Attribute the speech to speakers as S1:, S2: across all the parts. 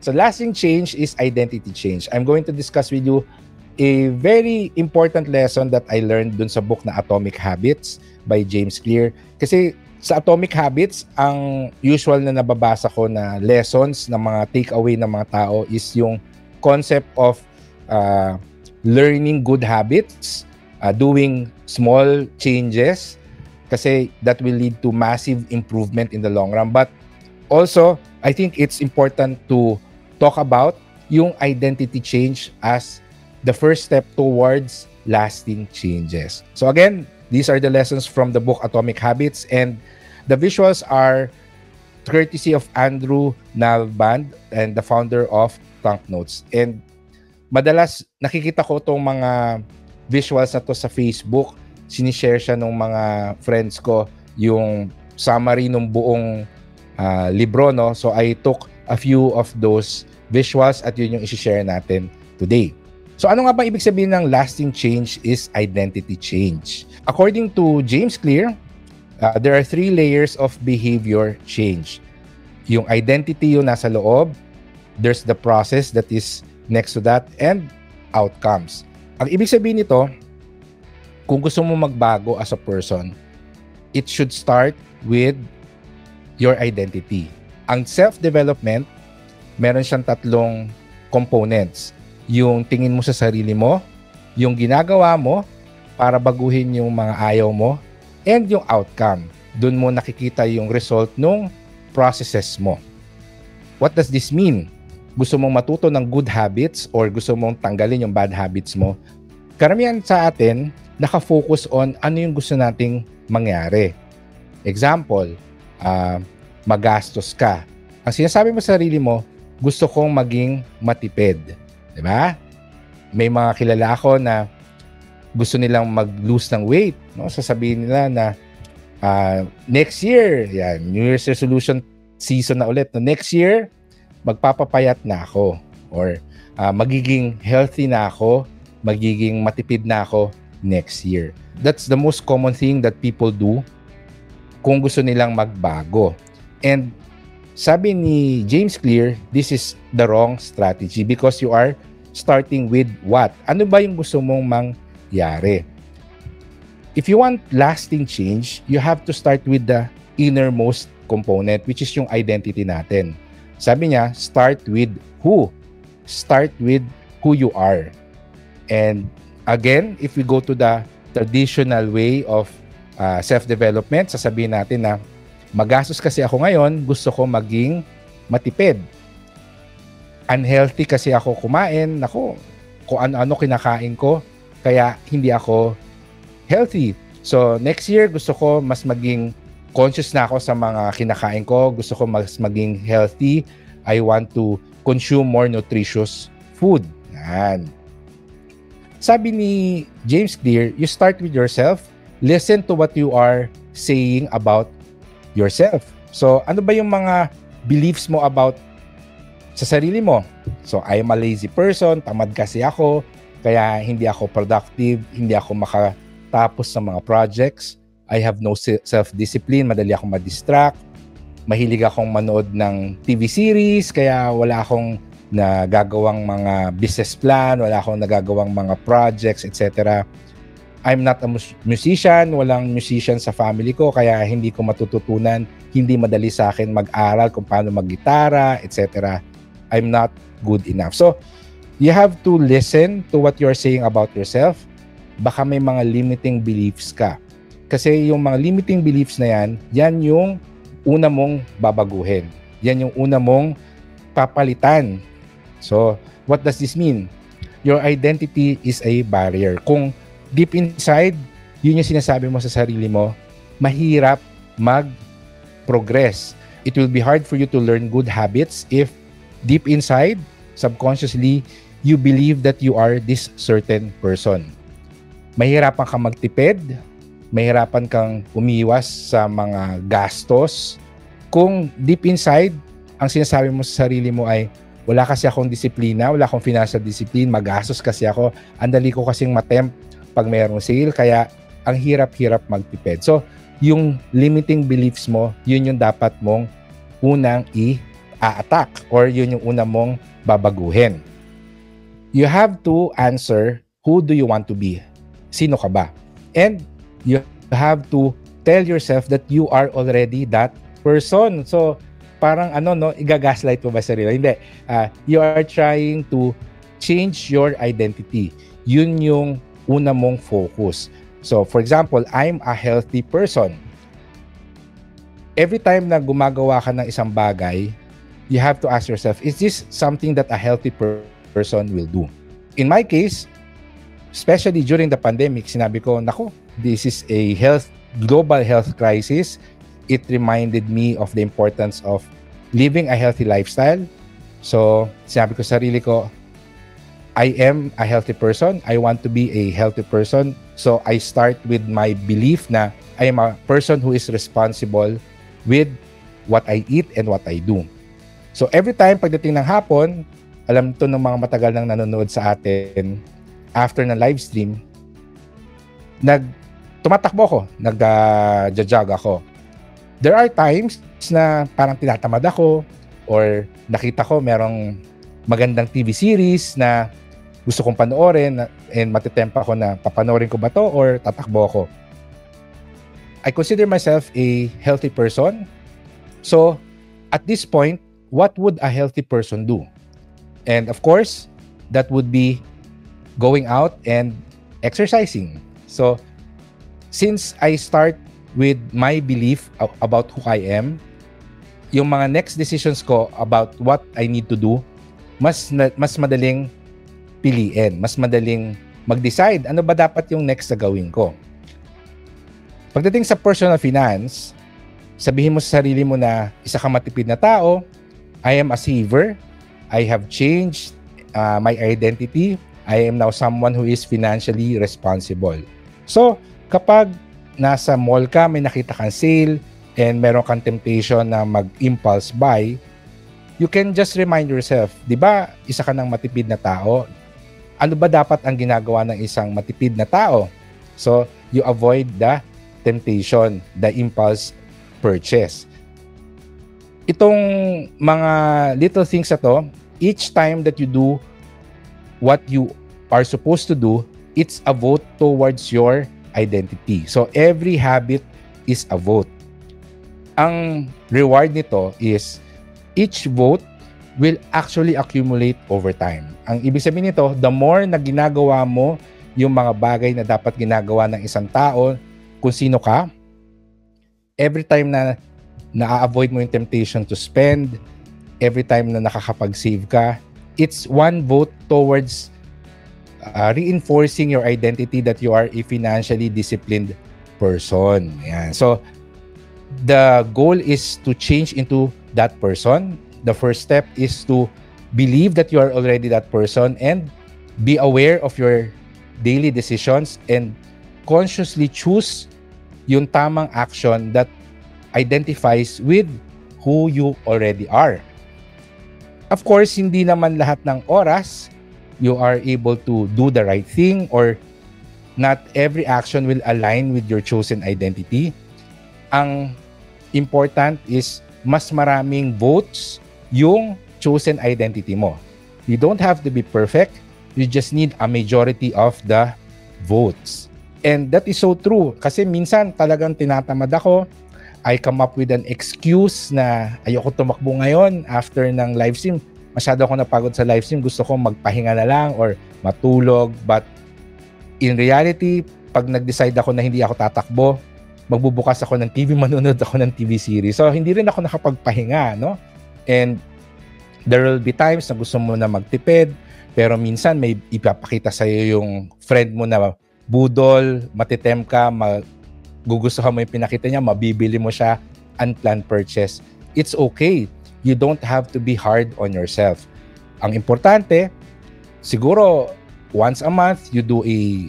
S1: So lasting change is identity change. I'm going to discuss with you a very important lesson that I learned dun sa book na Atomic Habits by James Clear. Kasi sa Atomic Habits, ang usual na nababasa ko na lessons ng mga takeaway ng mga tao is yung concept of learning good habits, doing small changes, kasi that will lead to massive improvement in the long run. But also, I think it's important to talk about yung identity change as the first step towards lasting changes. So again, these are the lessons from the book Atomic Habits, and the visuals are courtesy of Andrew Nalband and the founder of Tank Notes. And madalas nakikita ko tong mga visuals na to sa Facebook, sinishare siya ng mga friends ko, yung summary ng buong libro, no? So I took a few of those visuals at yun yung isi-share natin today. So ano nga ba ibig sabihin ng lasting change is identity change? According to James Clear, there are 3 layers of behavior change. Yung identity yung nasa loob, there's the process that is next to that, and outcomes. Ang ibig sabihin nito, kung gusto mo magbago as a person, it should start with your identity. Ang self-development, meron siyang 3 components. Yung tingin mo sa sarili mo, yung ginagawa mo para baguhin yung mga ayaw mo, and yung outcome. Doon mo nakikita yung result ng processes mo. What does this mean? Gusto mong matuto ng good habits or gusto mong tanggalin yung bad habits mo? Karamihan sa atin, nakafocus on ano yung gusto nating mangyari. Example, magastos ka. Ang sinasabi mo sa sarili mo, gusto kong maging matipid. Diba? May mga kilala ako na gusto nilang mag-lose ng weight. No? Sasabihin nila na next year, yan, New Year's resolution season na ulit. No? Next year, magpapapayat na ako. Or magiging healthy na ako, magiging matipid na ako next year. That's the most common thing that people do kung gusto nilang magbago. And sabi ni James Clear, this is the wrong strategy because you are starting with what? Ano ba yung gusto mong mangyari? If you want lasting change, you have to start with the innermost component, which is yung identity natin. Sabi niya, start with who? Start with who you are. And again, if we go to the traditional way of self-development, sasabihin natin na magastos kasi ako ngayon, gusto ko maging matipid. Unhealthy kasi ako kumain, nako, kung ano-ano kinakain ko, kaya hindi ako healthy. So next year, gusto ko mas maging conscious na ako sa mga kinakain ko, gusto ko mas maging healthy, I want to consume more nutritious food. Yan. Sabi ni James Clear, you start with yourself, listen to what you are saying about yourself. So ano ba yung mga beliefs mo about sa sarili mo? So, I am a lazy person, tamad kasi ako, kaya hindi ako productive, hindi ako makatapos sa mga projects, I have no self-discipline, madali akong ma-distract, mahilig akong manood ng TV series, kaya wala akong nagagawang mga business plan, wala akong nagagawang mga projects, etc. I'm not a musician, walang musician sa family ko, kaya hindi ko matututunan, hindi madali sa akin mag-aral kung paano mag-gitara, etc. I'm not good enough. So, you have to listen to what you're saying about yourself. Baka may mga limiting beliefs ka. Kasi yung mga limiting beliefs na yan, yan yung una mong babaguhin. Yan yung una mong papalitan. So, what does this mean? Your identity is a barrier. Kung deep inside, yun yung sinasabi mo sa sarili mo, mahirap mag-progress. It will be hard for you to learn good habits if deep inside, subconsciously, you believe that you are this certain person. Mahirapan kang magtipid, mahirapan kang umiwas sa mga gastos. Kung deep inside, ang sinasabi mo sa sarili mo ay, wala kasi akong disiplina, wala akong financial discipline, magastos kasi ako, andali ko kasing matempt pag mayroong sale, kaya ang hirap-hirap magtipid. So, yung limiting beliefs mo, yun yung dapat mong unang a-attack or yun yung una mong babaguhin. You have to answer, who do you want to be? Sino ka ba? And you have to tell yourself that you are already that person. So, parang igagaslight mo ba sarili? Hindi. You are trying to change your identity. Yun yung una mong focus. So, for example, I'm a healthy person. Every time na gumagawa ka ng isang bagay, you have to ask yourself, is this something that a healthy person will do? In my case, especially during the pandemic, sinabi ko, nako, this is a global health crisis. It reminded me of the importance of living a healthy lifestyle. So, sinabi ko sa sarili ko, I am a healthy person. I want to be a healthy person. So, I start with my belief na I am a person who is responsible with what I eat and what I do. So, every time pagdating ng hapon, alam to ng mga matagal nang nanonood sa atin, after ng live stream, tumatakbo ako, nag-jog ako. There are times na parang tinatamad ako or nakita ko merong magandang TV series na gusto kong panoorin and matitempa ako na papanoorin ko ba to or tatakbo ako. I consider myself a healthy person. So, at this point, what would a healthy person do? And of course, that would be going out and exercising. So, since I start with my belief about who I am, yung mga next decisions ko about what I need to do, mas madaling piliin, mas madaling mag-decide ano ba dapat yung next na gawin ko. Pagdating sa personal finance, sabihin mo sa sarili mo na isa kang matipid na tao, I am a saver, I have changed my identity, I am now someone who is financially responsible. So, kapag nasa mall ka, may nakita kang sale, and meron kang temptation na mag-impulse buy, you can just remind yourself, di ba, isa ka ng matipid na tao? Ano ba dapat ang ginagawa ng isang matipid na tao? So, you avoid the temptation, the impulse purchase. Itong mga little things na to, each time that you do what you are supposed to do, it's a vote towards your identity. So, every habit is a vote. Ang reward nito is each vote will actually accumulate over time. Ang ibig sabihin nito, the more na ginagawa mo yung mga bagay na dapat ginagawa ng isang tao, kung sino ka, every time na na-avoid mo yung temptation to spend, every time na nakakapag-save ka, it's one vote towards reinforcing your identity that you are a financially disciplined person. Yan. So, the goal is to change into that person. The first step is to believe that you are already that person and be aware of your daily decisions and consciously choose yung tamang action that identifies with who you already are. Of course, hindi naman lahat ng oras you are able to do the right thing or not every action will align with your chosen identity. Ang important is mas maraming votes yung chosen identity mo. You don't have to be perfect. You just need a majority of the votes. And that is so true. Kasi minsan talagang tinatamad ako. I come up with an excuse na ayoko tumakbo ngayon after ng live stream. Masyado ako napagod sa live stream. Gusto ko magpahinga na lang or matulog. But in reality, pag nag-decide ako na hindi ako tatakbo, magbubukas ako ng TV, manonood ako ng TV series. So, hindi rin ako nakapagpahinga, no? And there will be times na gusto mo na magtipid, pero minsan may ipapakita sa'yo yung friend mo na budol, matitem ka, gugustuhan mo yung pinakita niya, mabibili mo siya, unplanned purchase. It's okay. You don't have to be hard on yourself. Ang importante, siguro once a month, you do a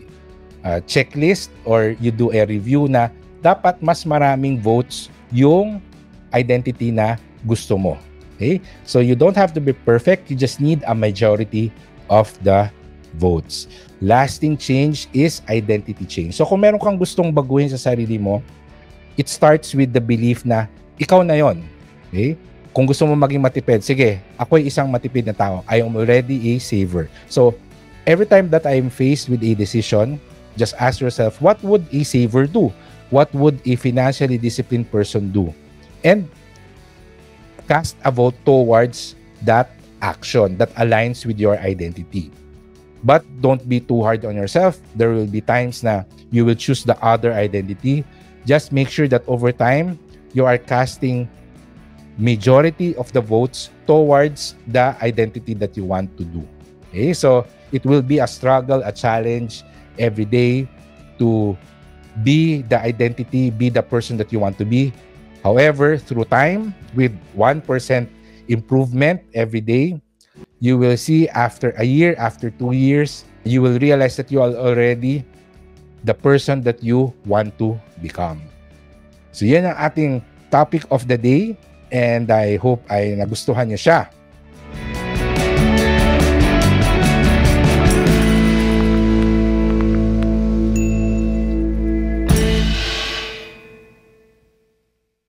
S1: checklist or you do a review na dapat mas maraming votes yung identity na gusto mo. Okay? So you don't have to be perfect. You just need a majority of the votes. Lasting change is identity change. So kung meron kang gustong baguhin sa sarili mo, it starts with the belief na ikaw na yon. Okay? kung gusto mo maging matipid, sige, ako ay isang matipid na tao. I am already a saver. So, every time that I am faced with a decision, just ask yourself, what would a saver do? What would a financially disciplined person do? And cast a vote towards that action that aligns with your identity. But don't be too hard on yourself. There will be times na you will choose the other identity. Just make sure that over time, you are casting majority of the votes towards the identity that you want to do. Okay, so it will be a struggle, a challenge every day to be the identity, be the person that you want to be. However, through time, with 1% improvement every day, you will see after a year, after 2 years, you will realize that you are already the person that you want to become. So yan ang ating topic of the day, and I hope ay nagustuhan niyo siya.